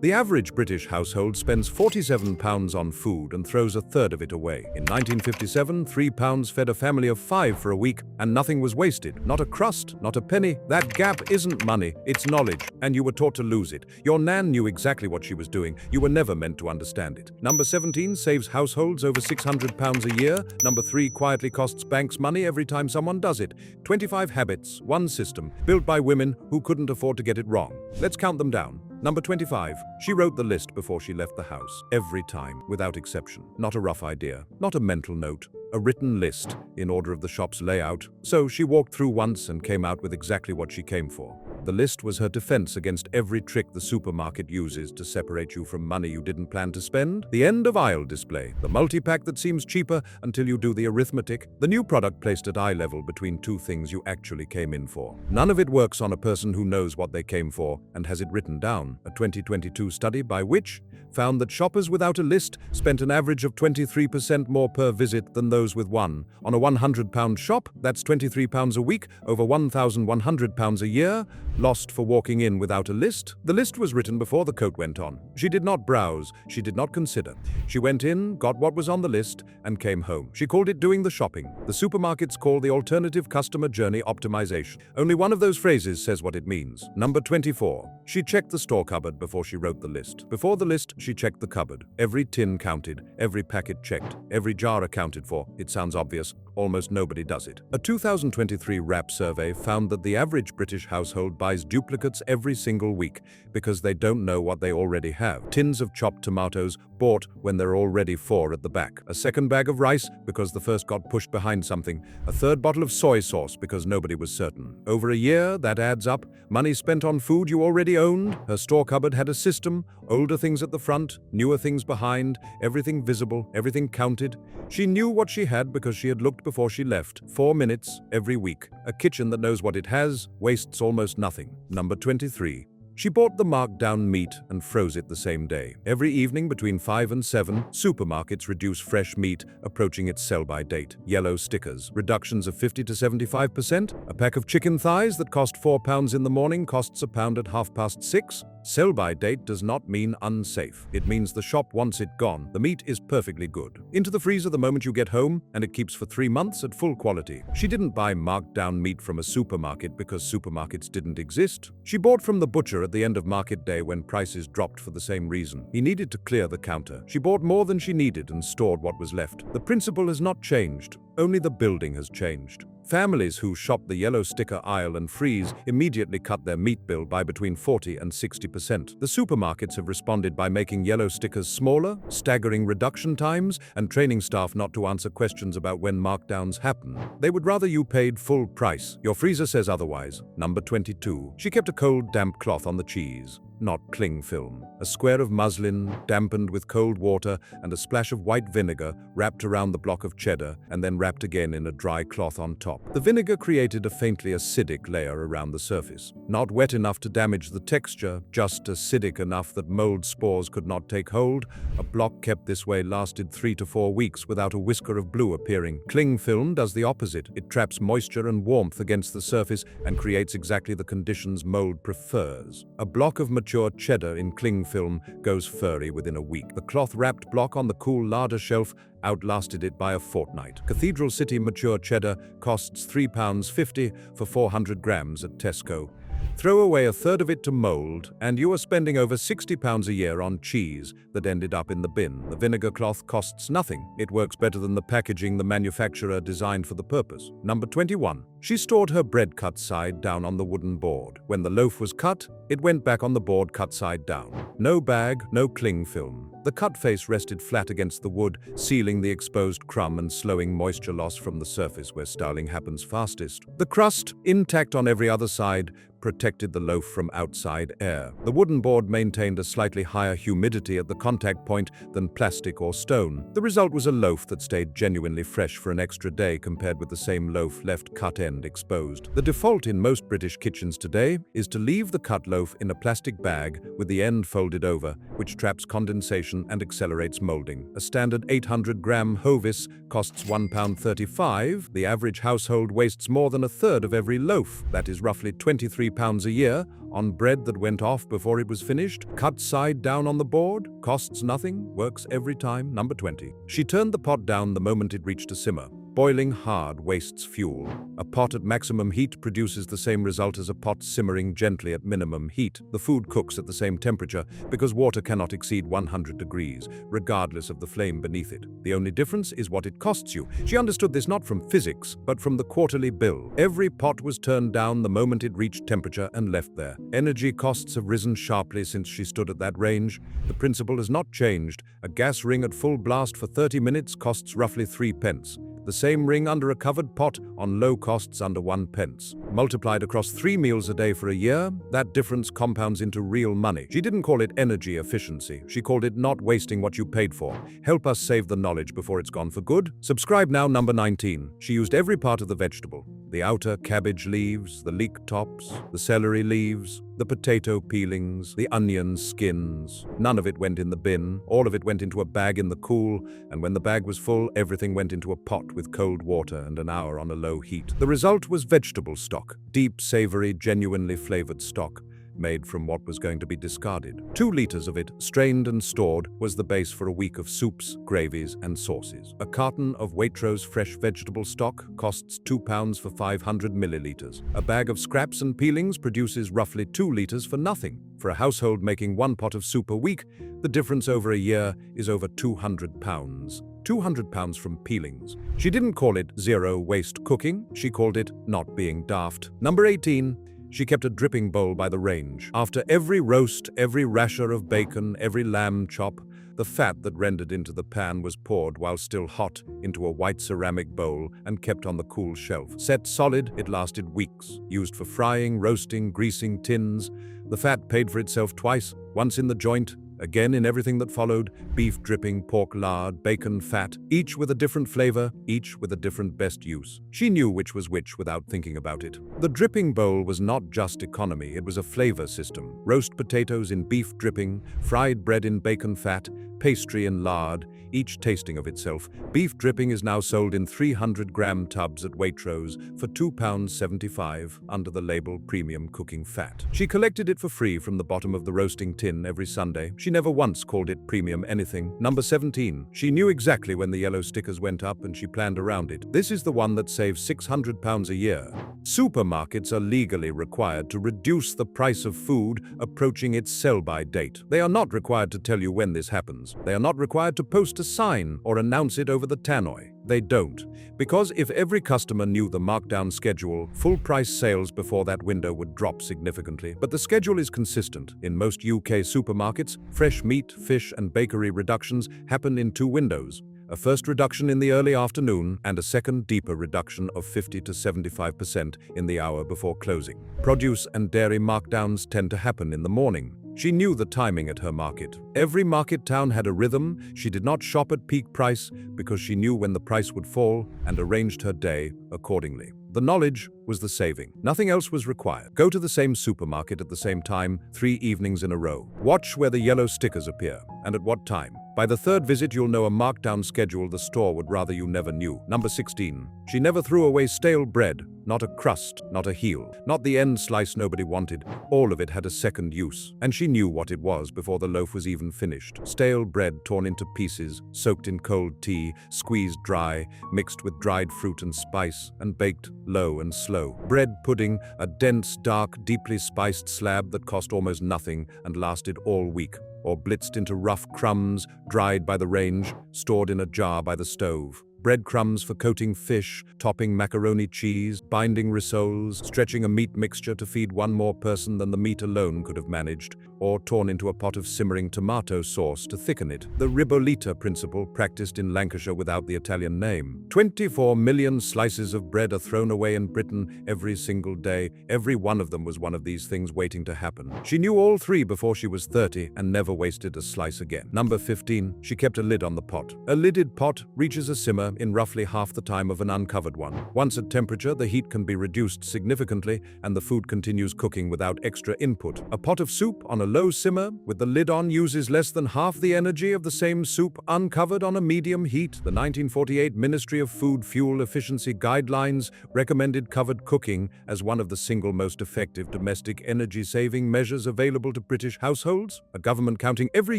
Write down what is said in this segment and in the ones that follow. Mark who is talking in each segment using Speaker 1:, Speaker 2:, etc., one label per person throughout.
Speaker 1: The average British household spends £47 on food and throws a third of it away. In 1957, £3 fed a family of 5 for a week, and nothing was wasted. Not a crust, not a penny. That gap isn't money, it's knowledge, and you were taught to lose it. Your nan knew exactly what she was doing. You were never meant to understand it. Number 17 saves households over £600 a year. Number 3 quietly costs banks money every time someone does it. 25 habits, one system, built by women who couldn't afford to get it wrong. Let's count them down. Number 25. She wrote the list before she left the house. Every time, without exception. Not a rough idea, not a mental note. A written list, in order of the shop's layout. So she walked through once and came out with exactly what she came for. The list was her defense against every trick the supermarket uses to separate you from money you didn't plan to spend. The end-of-aisle display. The multi-pack that seems cheaper until you do the arithmetic. The new product placed at eye level between two things you actually came in for. None of it works on a person who knows what they came for and has it written down. A 2022 study by which found that shoppers without a list spent an average of 23% more per visit than those with one. On a £100 shop, that's £23 a week, over £1,100 a year, lost for walking in without a list. The list was written before the coat went on. She did not browse, she did not consider. She went in, got what was on the list, and came home. She called it doing the shopping. The supermarkets call the alternative customer journey optimization. Only one of those phrases says what it means. Number 24. She checked the store cupboard before she wrote the list. Before the list, she checked the cupboard. Every tin counted, every packet checked, every jar accounted for. It sounds obvious. Almost nobody does it. A 2023 WRAP survey found that the average British household buys duplicates every single week because they don't know what they already have. Tins of chopped tomatoes bought when there are already 4 at the back. A second bag of rice because the first got pushed behind something. A third bottle of soy sauce because nobody was certain. Over a year, that adds up. Money spent on food you already owned. Her store cupboard had a system. Older things at the front, newer things behind, everything visible, everything counted. She knew what she had because she had looked before she left. 4 minutes every week. A kitchen that knows what it has, wastes almost nothing. Number 23. She bought the marked down meat and froze it the same day. Every evening between 5 and 7, supermarkets reduce fresh meat approaching its sell-by date. Yellow stickers. Reductions of 50 to 75%. A pack of chicken thighs that cost £4 in the morning costs £1 at 6:30. Sell-by date does not mean unsafe. It means the shop wants it gone. The meat is perfectly good. Into the freezer the moment you get home, and it keeps for 3 months at full quality. She didn't buy marked down meat from a supermarket because supermarkets didn't exist. She bought from the butcher at the end of market day when prices dropped for the same reason. He needed to clear the counter. She bought more than she needed and stored what was left. The principle has not changed. Only the building has changed. Families who shop the yellow sticker aisle and freeze immediately cut their meat bill by between 40 and 60%. The supermarkets have responded by making yellow stickers smaller, staggering reduction times, and training staff not to answer questions about when markdowns happen. They would rather you paid full price. Your freezer says otherwise. Number 22. She kept a cold, damp cloth on the cheese. Not cling film. A square of muslin, dampened with cold water and a splash of white vinegar wrapped around the block of cheddar and then wrapped again in a dry cloth on top. The vinegar created a faintly acidic layer around the surface. Not wet enough to damage the texture, just acidic enough that mold spores could not take hold. A block kept this way lasted 3 to 4 weeks without a whisker of blue appearing. Cling film does the opposite. It traps moisture and warmth against the surface and creates exactly the conditions mold prefers. A block of mature cheddar in cling film goes furry within a week. The cloth-wrapped block on the cool larder shelf outlasted it by a fortnight. Cathedral City mature cheddar costs £3.50 for 400 grams at Tesco. Throw away a third of it to mold, and you are spending over £60 a year on cheese that ended up in the bin. The vinegar cloth costs nothing. It works better than the packaging the manufacturer designed for the purpose. Number 21. She stored her bread cut side down on the wooden board. When the loaf was cut, it went back on the board cut side down. No bag, no cling film. The cut face rested flat against the wood, sealing the exposed crumb and slowing moisture loss from the surface where styling happens fastest. The crust, intact on every other side, protected the loaf from outside air. The wooden board maintained a slightly higher humidity at the contact point than plastic or stone. The result was a loaf that stayed genuinely fresh for an extra day compared with the same loaf left cut end end exposed. The default in most British kitchens today is to leave the cut loaf in a plastic bag with the end folded over, which traps condensation and accelerates molding. A standard 800-gram Hovis costs £1.35. The average household wastes more than a third of every loaf, that is roughly £23 a year, on bread that went off before it was finished. Cut side down on the board, costs nothing, works every time. Number 20. She turned the pot down the moment it reached a simmer. Boiling hard wastes fuel. A pot at maximum heat produces the same result as a pot simmering gently at minimum heat. The food cooks at the same temperature because water cannot exceed 100 degrees, regardless of the flame beneath it. The only difference is what it costs you. She understood this not from physics, but from the quarterly bill. Every pot was turned down the moment it reached temperature and left there. Energy costs have risen sharply since she stood at that range. The principle has not changed. A gas ring at full blast for 30 minutes costs roughly 3 pence. The same ring under a covered pot on low costs under 1 pence. Multiplied across 3 meals a day for a year, that difference compounds into real money. She didn't call it energy efficiency. She called it not wasting what you paid for. Help us save the knowledge before it's gone for good. Subscribe now. Number 19. She used every part of the vegetable. The outer cabbage leaves, the leek tops, the celery leaves, the potato peelings, the onion skins. None of it went in the bin. All of it went into a bag in the cool, and when the bag was full, everything went into a pot with cold water and an hour on a low heat. The result was vegetable stock, deep, savory, genuinely flavored stock, made from what was going to be discarded. 2 liters of it, strained and stored, was the base for a week of soups, gravies, and sauces. A carton of Waitrose fresh vegetable stock costs £2 for 500 milliliters. A bag of scraps and peelings produces roughly 2 liters for nothing. For a household making 1 pot of soup a week, the difference over a year is over £200. £200 from peelings. She didn't call it zero waste cooking. She called it not being daft. Number 18. She kept a dripping bowl by the range. After every roast, every rasher of bacon, every lamb chop, the fat that rendered into the pan was poured while still hot into a white ceramic bowl and kept on the cool shelf. Set solid, it lasted weeks. Used for frying, roasting, greasing tins. The fat paid for itself twice, once in the joint, again in everything that followed: beef dripping, pork lard, bacon fat, each with a different flavor, each with a different best use. She knew which was which without thinking about it. The dripping bowl was not just economy, it was a flavor system. Roast potatoes in beef dripping, fried bread in bacon fat, pastry in lard, each tasting of itself. Beef dripping is now sold in 300-gram tubs at Waitrose for £2.75 under the label premium cooking fat. She collected it for free from the bottom of the roasting tin every Sunday. She never once called it premium anything. Number 17. She knew exactly when the yellow stickers went up and she planned around it. This is the one that saves £600 a year. Supermarkets are legally required to reduce the price of food approaching its sell-by date. They are not required to tell you when this happens. They are not required to post a sign or announce it over the tannoy. They don't, because if every customer knew the markdown schedule, full price sales before that window would drop significantly. But the schedule is consistent. In most UK supermarkets, fresh meat, fish, and bakery reductions happen in 2 windows. A first reduction in the early afternoon and a second, deeper reduction of 50 to 75% in the hour before closing. Produce and dairy markdowns tend to happen in the morning. She knew the timing at her market. Every market town had a rhythm. She did not shop at peak price because she knew when the price would fall and arranged her day accordingly. The knowledge was the saving. Nothing else was required. Go to the same supermarket at the same time 3 evenings in a row. Watch where the yellow stickers appear and at what time. By the 3rd visit, you'll know a markdown schedule the store would rather you never knew. Number 16. She never threw away stale bread. Not a crust, not a heel, not the end slice nobody wanted. All of it had a second use, and she knew what it was before the loaf was even finished. Stale bread torn into pieces, soaked in cold tea, squeezed dry, mixed with dried fruit and spice, and baked low and slow. Bread pudding, a dense, dark, deeply spiced slab that cost almost nothing and lasted all week. Or blitzed into rough crumbs, dried by the range, stored in a jar by the stove. Breadcrumbs for coating fish, topping macaroni cheese, binding rissoles, stretching a meat mixture to feed one more person than the meat alone could have managed, or torn into a pot of simmering tomato sauce to thicken it. The ribollita principle, practiced in Lancashire without the Italian name. 24 million slices of bread are thrown away in Britain every single day. Every one of them was one of these things waiting to happen. She knew all 3 before she was 30 and never wasted a slice again. Number 15. She kept a lid on the pot. A lidded pot reaches a simmer flavor in roughly half the time of an uncovered one. Once at temperature, the heat can be reduced significantly and the food continues cooking without extra input. A pot of soup on a low simmer with the lid on uses less than half the energy of the same soup uncovered on a medium heat. The 1948 Ministry of Food Fuel Efficiency Guidelines recommended covered cooking as one of the single most effective domestic energy-saving measures available to British households. A government counting every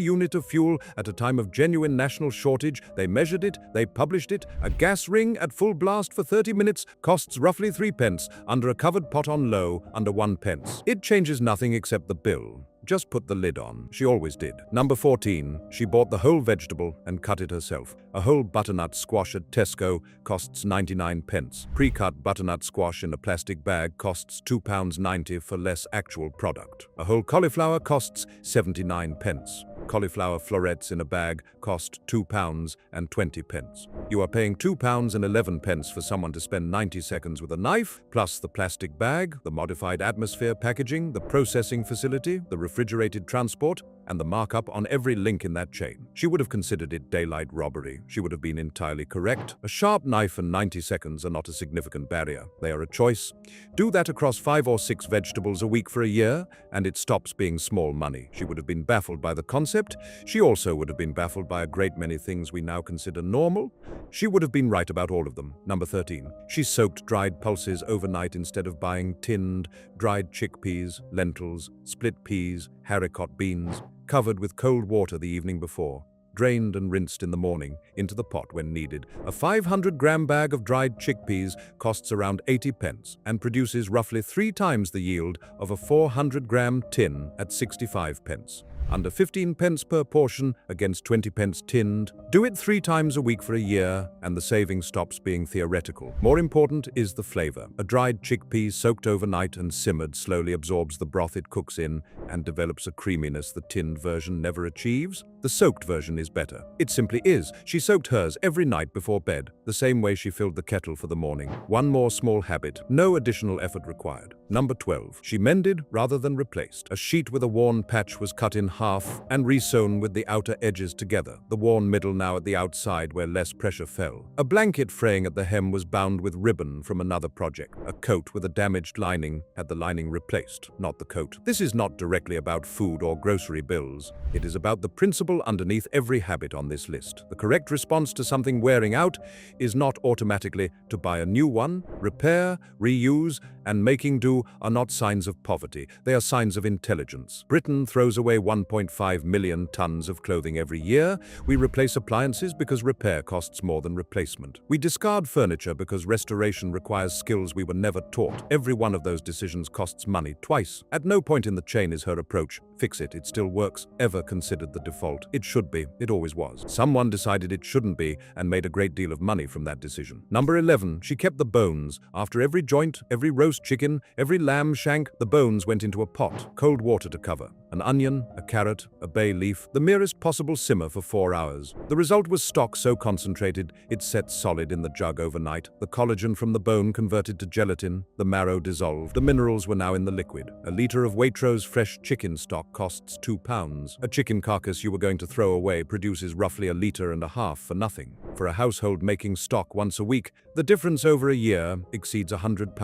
Speaker 1: unit of fuel at a time of genuine national shortage. They measured it, they published it. A gas ring at full blast for 30 minutes costs roughly 3 pence, under a covered pot on low, under 1 pence. It changes nothing except the bill. Just put the lid on. She always did. Number 14. She bought the whole vegetable and cut it herself. A whole butternut squash at Tesco costs 99 pence. Pre-cut butternut squash in a plastic bag costs £2.90 for less actual product. A whole cauliflower costs 79 pence. Cauliflower florets in a bag cost £2.20. You are paying £2.11 for someone to spend 90 seconds with a knife, plus the plastic bag, the modified atmosphere packaging, the processing facility, the refrigerated transport, and the markup on every link in that chain. She would have considered it daylight robbery. She would have been entirely correct. A sharp knife and 90 seconds are not a significant barrier. They are a choice. Do that across 5 or 6 vegetables a week for a year, and it stops being small money. She would have been baffled by the concept. She also would have been baffled by a great many things we now consider normal. She would have been right about all of them. Number 13. She soaked dried pulses overnight instead of buying tinned, dried chickpeas, lentils, split peas, haricot beans, covered with cold water the evening before, drained and rinsed in the morning, into the pot when needed. A 500-gram bag of dried chickpeas costs around 80 pence and produces roughly 3 times the yield of a 400-gram tin at 65 pence. Under 15 pence per portion against 20 pence tinned. Do it 3 times a week for a year, and the saving stops being theoretical. More important is the flavor. A dried chickpea soaked overnight and simmered slowly absorbs the broth it cooks in and develops a creaminess the tinned version never achieves. The soaked version is better. It simply is. She soaked hers every night before bed, the same way she filled the kettle for the morning. One more small habit, no additional effort required. Number 12. She mended rather than replaced. A sheet with a worn patch was cut in half and resewn with the outer edges together, the worn middle now at the outside where less pressure fell. A blanket fraying at the hem was bound with ribbon from another project. A coat with a damaged lining had the lining replaced, not the coat. This is not directly about food or grocery bills. It is about the principle underneath every habit on this list. The correct response to something wearing out is not automatically to buy a new one. Repair, reuse, and making do are not signs of poverty. They are signs of intelligence. Britain throws away 1.5 million tons of clothing every year. We replace appliances because repair costs more than replacement. We discard furniture because restoration requires skills we were never taught. Every one of those decisions costs money twice. At no point in the chain is her approach, fix it, it still works, ever considered the default. It should be, it always was. Someone decided it shouldn't be and made a great deal of money from that decision. Number 11, she kept the bones. After every joint, every roast chicken, every lamb shank, the bones went into a pot, cold water to cover. An onion, a carrot, a bay leaf, the merest possible simmer for 4 hours. The result was stock so concentrated it set solid in the jug overnight. The collagen from the bone converted to gelatin, the marrow dissolved. The minerals were now in the liquid. A liter of Waitrose fresh chicken stock costs £2. A chicken carcass you were going to throw away produces roughly a liter and a half for nothing. For a household making stock once a week, the difference over a year exceeds £100.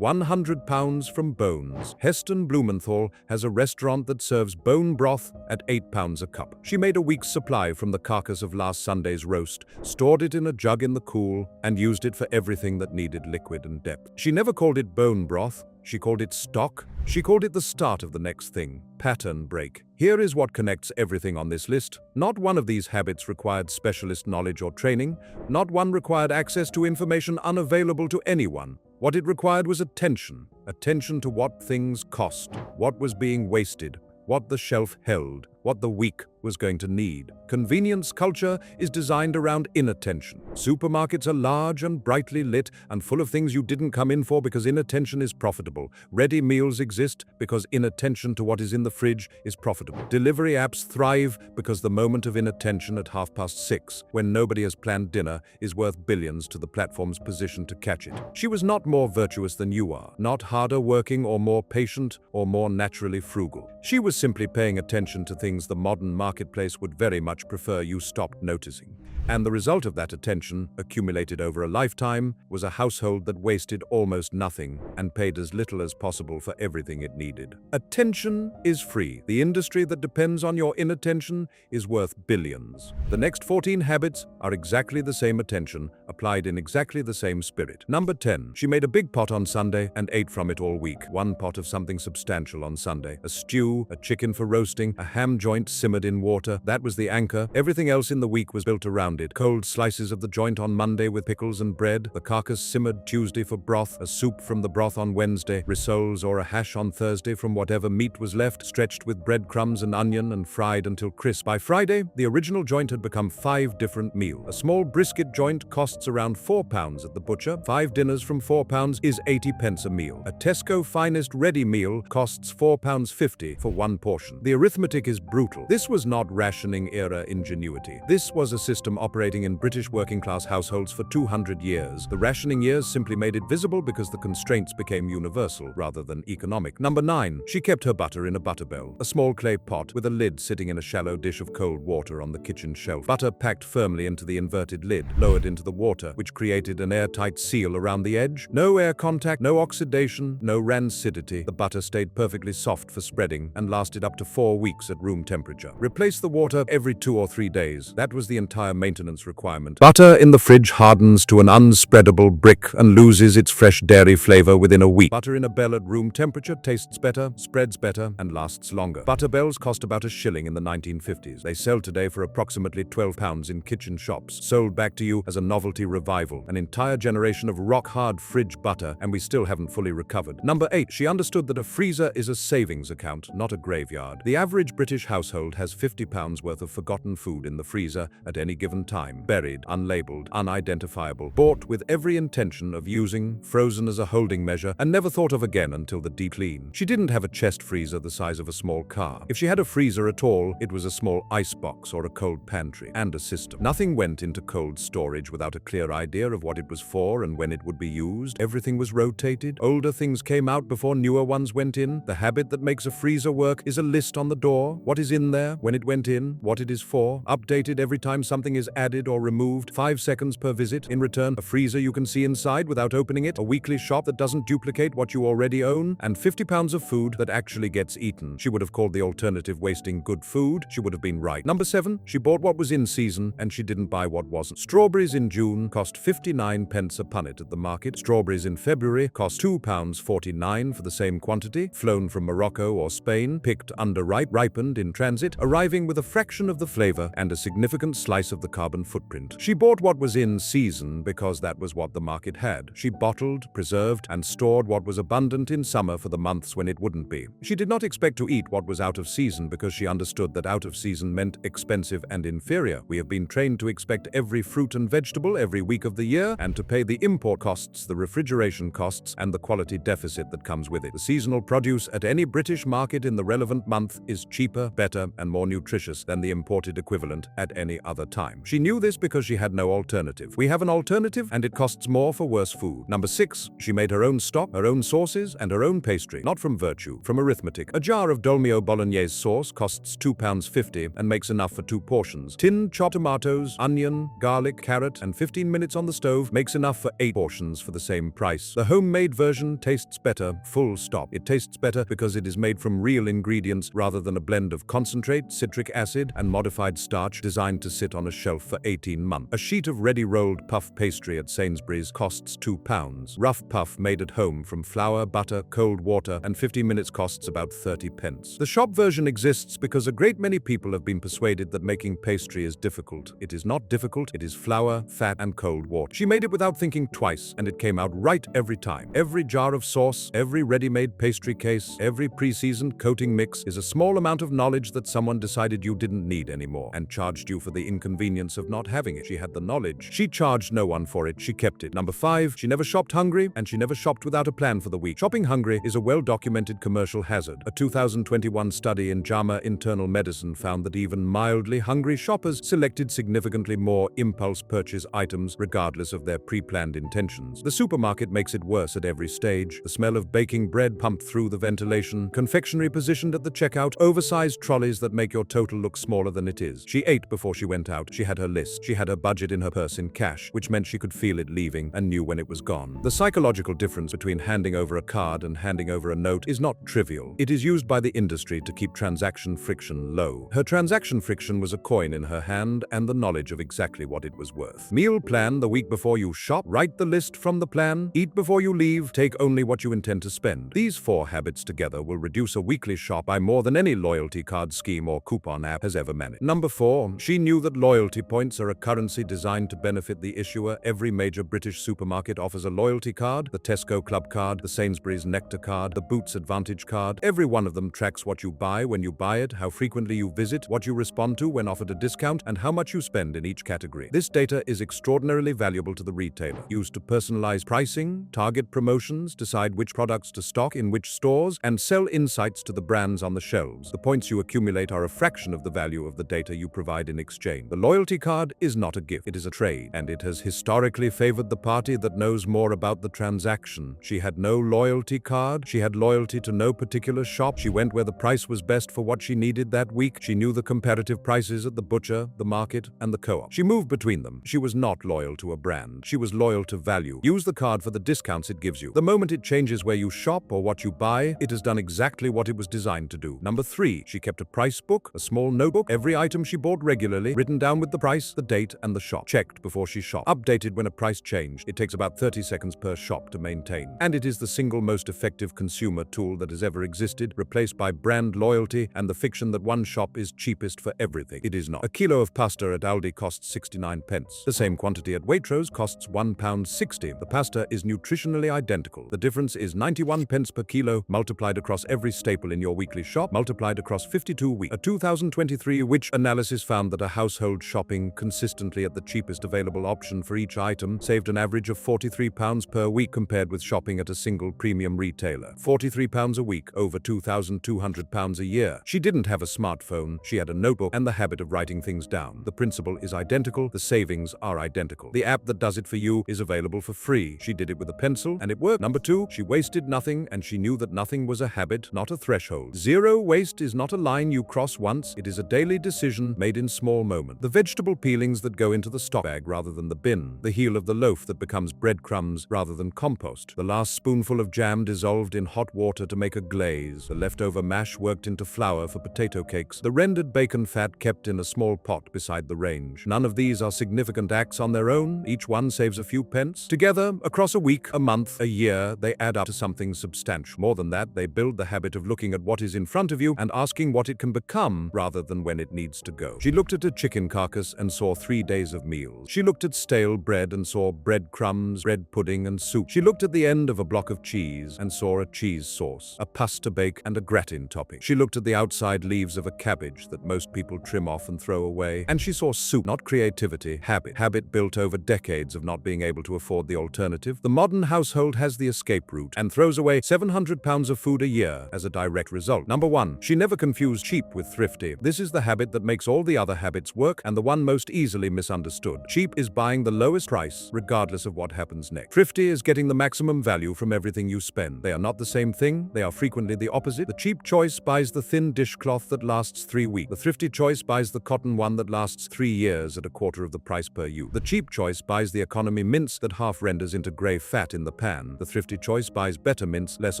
Speaker 1: £100 from bones. Heston Blumenthal has a restaurant that serves bone broth at £8 a cup. She made a week's supply from the carcass of last Sunday's roast, stored it in a jug in the cool, and used it for everything that needed liquid and depth. She never called it bone broth. She called it stock. She called it the start of the next thing. Pattern break. Here is what connects everything on this list. Not one of these habits required specialist knowledge or training. Not one required access to information unavailable to anyone. What it required was attention. Attention to what things cost, what was being wasted, what the shelf held, what the week was going to need. Convenience culture is designed around inattention. Supermarkets are large and brightly lit and full of things you didn't come in for because inattention is profitable. Ready meals exist because inattention to what is in the fridge is profitable. Delivery apps thrive because the moment of inattention at 6:30, when nobody has planned dinner, is worth billions to the platform's position to catch it. She was not more virtuous than you are, not harder working or more patient or more naturally frugal. She was simply paying attention to things the modern market marketplace would very much prefer you stopped noticing. And the result of that attention, accumulated over a lifetime, was a household that wasted almost nothing and paid as little as possible for everything it needed. Attention is free. The industry that depends on your inattention is worth billions. The next 14 habits are exactly the same attention, applied in exactly the same spirit. Number 10. She made a big pot on Sunday and ate from it all week. One pot of something substantial on Sunday. A stew, a chicken for roasting, a ham joint simmered in water. That was the anchor. Everything else in the week was built around it. Cold slices of the joint on Monday with pickles and bread. The carcass simmered Tuesday for broth. A soup from the broth on Wednesday. Rissoles or a hash on Thursday from whatever meat was left, stretched with breadcrumbs and onion and fried until crisp. By Friday, the original joint had become 5 different meals. A small brisket joint costs around £4 at the butcher. 5 dinners from £4 is 80 pence a meal. A Tesco finest ready meal costs £4.50 for one portion. The arithmetic is brutal. This was not rationing-era ingenuity. This was a system operating in British working-class households for 200 years. The rationing years simply made it visible because the constraints became universal rather than economic. Number 9. She kept her butter in a butterbell, a small clay pot with a lid sitting in a shallow dish of cold water on the kitchen shelf. Butter packed firmly into the inverted lid, lowered into the water, which created an airtight seal around the edge. No air contact, no oxidation, no rancidity. The butter stayed perfectly soft for spreading and lasted up to 4 weeks at room temperature. Replace the water every 2 or 3 days. That was the entire maintenance requirement. Butter in the fridge hardens to an unspreadable brick and loses its fresh dairy flavor within a week. Butter in a bell at room temperature tastes better, spreads better, and lasts longer. Butter bells cost about £1 in the 1950s. They sell today for approximately £12 in kitchen shops. Sold back to you as a novelty revival. An entire generation of rock-hard fridge butter, and we still haven't fully recovered. Number 8. She understood that a freezer is a savings account, not a graveyard. The average British household has £50 worth of forgotten food in the freezer at any given time. Buried, unlabeled, unidentifiable, bought with every intention of using, frozen as a holding measure, and never thought of again until the deep clean. She didn't have a chest freezer the size of a small car. If she had a freezer at all, it was a small icebox or a cold pantry, and a system. Nothing went into cold storage without a clear idea of what it was for and when it would be used. Everything was rotated. Older things came out before newer ones went in. The habit that makes a freezer work is a list on the door. What is in there, when it went in, what it is for, updated every time something is added or removed, 5 seconds per visit. In return, a freezer you can see inside without opening it, a weekly shop that doesn't duplicate what you already own, and £50 of food that actually gets eaten. She would have called the alternative wasting good food. She would have been right. Number 7. She bought what was in season and she didn't buy what wasn't. Strawberries in June cost 59 pence a punnet at the market. Strawberries in February cost £2.49 for the same quantity, flown from Morocco or Spain, picked underripe, ripened in transit, arriving with a fraction of the flavor and a significant slice of the carbon footprint. She bought what was in season because that was what the market had. She bottled, preserved, and stored what was abundant in summer for the months when it wouldn't be. She did not expect to eat what was out of season because she understood that out of season meant expensive and inferior. We have been trained to expect every fruit and vegetable every week of the year and to pay the import costs, the refrigeration costs, and the quality deficit that comes with it. The seasonal produce at any British market in the relevant month is cheaper, better, and more nutritious than the imported equivalent at any other time. She knew this because she had no alternative. We have an alternative, and it costs more for worse food. Number 6. She made her own stock, her own sauces, and her own pastry. Not from virtue, from arithmetic. A jar of Dolmio Bolognese sauce costs £2.50 and makes enough for 2 portions. Tinned chopped tomatoes, onion, garlic, carrot, and 15 minutes on the stove makes enough for 8 portions for the same price. The homemade version tastes better, full stop. It tastes better because it is made from real ingredients rather than a blend of concentrate, citric acid, and modified starch designed to sit on a shelf for 18 months. A sheet of ready-rolled puff pastry at Sainsbury's costs £2. Rough puff made at home from flour, butter, cold water, and 15 minutes costs about 30 pence. The shop version exists because a great many people have been persuaded that making pastry is difficult. It is not difficult, it is flour, fat, and cold water. She made it without thinking twice, and it came out right every time. Every jar of sauce, every ready-made pastry case, every pre-seasoned coating mix is a small amount of knowledge that someone decided you didn't need anymore and charged you for the inconvenience of not having it. She had the knowledge. She charged no one for it. She kept it. Number 5. She never shopped hungry, and she never shopped without a plan for the week. Shopping hungry is a well-documented commercial hazard. A 2021 study in JAMA Internal Medicine found that even mildly hungry shoppers selected significantly more impulse purchase items regardless of their pre-planned intentions. The supermarket makes it worse at every stage. The smell of baking bread pumped through the ventilation, confectionery positioned at the checkout, oversized trolleys that make your your total look smaller than it is. She ate before she went out. She had her list. She had her budget in her purse in cash, which meant she could feel it leaving and knew when it was gone. The psychological difference between handing over a card and handing over a note is not trivial. It is used by the industry to keep transaction friction low. Her transaction friction was a coin in her hand and the knowledge of exactly what it was worth. Meal plan the week before you shop. Write the list from the plan. Eat before you leave. Take only what you intend to spend. These 4 habits together will reduce a weekly shop by more than any loyalty card scheme or coupon app has ever managed. Number 4. She knew that loyalty points are a currency designed to benefit the issuer. Every major British supermarket offers a loyalty card. The Tesco Club card, the Sainsbury's Nectar card, the Boots Advantage card. Every one of them tracks what you buy when you buy it, how frequently you visit, what you respond to when offered a discount, and how much you spend in each category. This data is extraordinarily valuable to the retailer, used to personalize pricing, target promotions, decide which products to stock in which stores, and sell insights to the brands on the shelves. The points you accumulate are a fraction of the value of the data you provide in exchange. The loyalty card is not a gift, it is a trade, and it has historically favored the party that knows more about the transaction. She had no loyalty card. She had loyalty to no particular shop. She went where the price was best for what she needed that week. She knew the comparative prices at the butcher, the market, and the co-op. She moved between them. She was not loyal to a brand. She was loyal to value. Use the card for the discounts it gives you. The moment it changes where you shop or what you buy, it has done exactly what it was designed to do. Number 3. She kept a price book, a small notebook, every item she bought regularly, written down with the price, the date, and the shop. Checked before she shopped. Updated when a price changed. It takes about 30 seconds per shop to maintain. And it is the single most effective consumer tool that has ever existed, replaced by brand loyalty and the fiction that one shop is cheapest for everything. It is not. A kilo of pasta at Aldi costs 69 pence. The same quantity at Waitrose costs £1.60. The pasta is nutritionally identical. The difference is 91 pence per kilo, multiplied across every staple in your weekly shop, multiplied across 52 weeks. A 2023 Which analysis found that a household shopping consistently at the cheapest available option for each item saved an average of £43 per week compared with shopping at a single premium retailer. £43 a week, over £2,200 a year. She didn't have a smartphone, she had a notebook and the habit of writing things down. The principle is identical, the savings are identical. The app that does it for you is available for free. She did it with a pencil and it worked. Number 2, she wasted nothing and she knew that nothing was a habit, not a threshold. Zero waste is not a line you cross once, it is a daily decision made in small moments. The vegetable peelings that go into the stock bag rather than the bin. The heel of the loaf that becomes breadcrumbs rather than compost. The last spoonful of jam dissolved in hot water to make a glaze. The leftover mash worked into flour for potato cakes. The rendered bacon fat kept in a small pot beside the range. None of these are significant acts on their own. Each one saves a few pence. Together, across a week, a month, a year, they add up to something substantial. More than that, they build the habit of looking at what is in front of you and asking what it can become rather than when it needs to go. She looked at a chicken carcass and saw 3 days of meals. She looked at stale bread and saw breadcrumbs, bread pudding, and soup. She looked at the end of a block of cheese and saw a cheese sauce, a pasta bake, and a gratin topping. She looked at the outside leaves of a cabbage that most people trim off and throw away, and she saw soup, not creativity, habit. Habit built over decades of not being able to afford the alternative. The modern household has the escape route and throws away £700 of food a year as a direct result. Number 1, she never confused cheap with thrifty. This is the habit that makes all the other habits work and the one most easily misunderstood. Cheap is buying the lowest price, regardless of what happens next. Thrifty is getting the maximum value from everything you spend. They are not the same thing, they are frequently the opposite. The cheap choice buys the thin dishcloth that lasts 3 weeks. The thrifty choice buys the cotton one that lasts 3 years at a quarter of the price per use. The cheap choice buys the economy mince that half renders into grey fat in the pan. The thrifty choice buys better mince less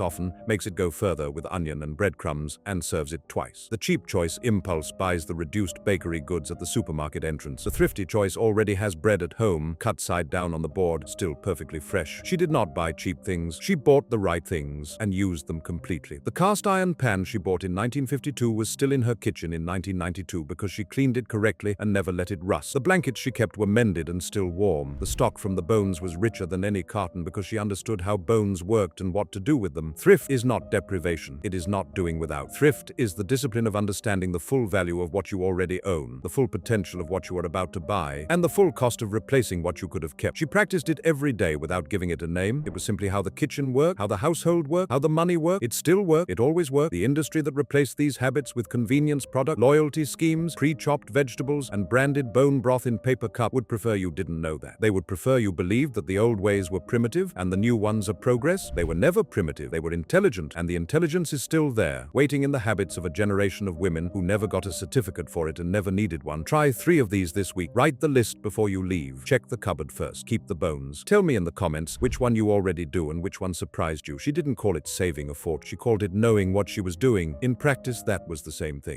Speaker 1: often, makes it go further with onion and breadcrumbs, and serves it twice. The cheap choice impulse buys the reduced bakery goods at the supermarket entrance. The thrifty choice already has bread at home, cut side down on the board, still perfectly fresh. She did not buy cheap things. She bought the right things and used them completely. The cast iron pan she bought in 1952 was still in her kitchen in 1992 because she cleaned it correctly and never let it rust. The blankets she kept were mended and still warm. The stock from the bones was richer than any carton because she understood how bones worked and what to do with them. Thrift is not deprivation. It is not doing without. Thrift is the discipline of understanding the full value of what you already own, the full potential of what you are about to buy, and the full cost of replacing what you could have kept. She practiced it every day without giving it a name. It was simply how the kitchen worked, how the household worked, how the money worked. It still worked. It always worked. The industry that replaced these habits with convenience product, loyalty schemes, pre-chopped vegetables, and branded bone broth in paper cup would prefer you didn't know that. They would prefer you believed that the old ways were primitive and the new ones are progress. They were never primitive. They were intelligent, and the intelligence is still there, waiting in the habits of a generation of women librarian who never got a certificate for it and never needed one. Try 3 of these this week. Write the list before you leave. Check the cupboard first. Keep the bones. Tell me in the comments which one you already do and which one surprised you. She didn't call it saving a fork. She called it knowing what she was doing. In practice, that was the same thing.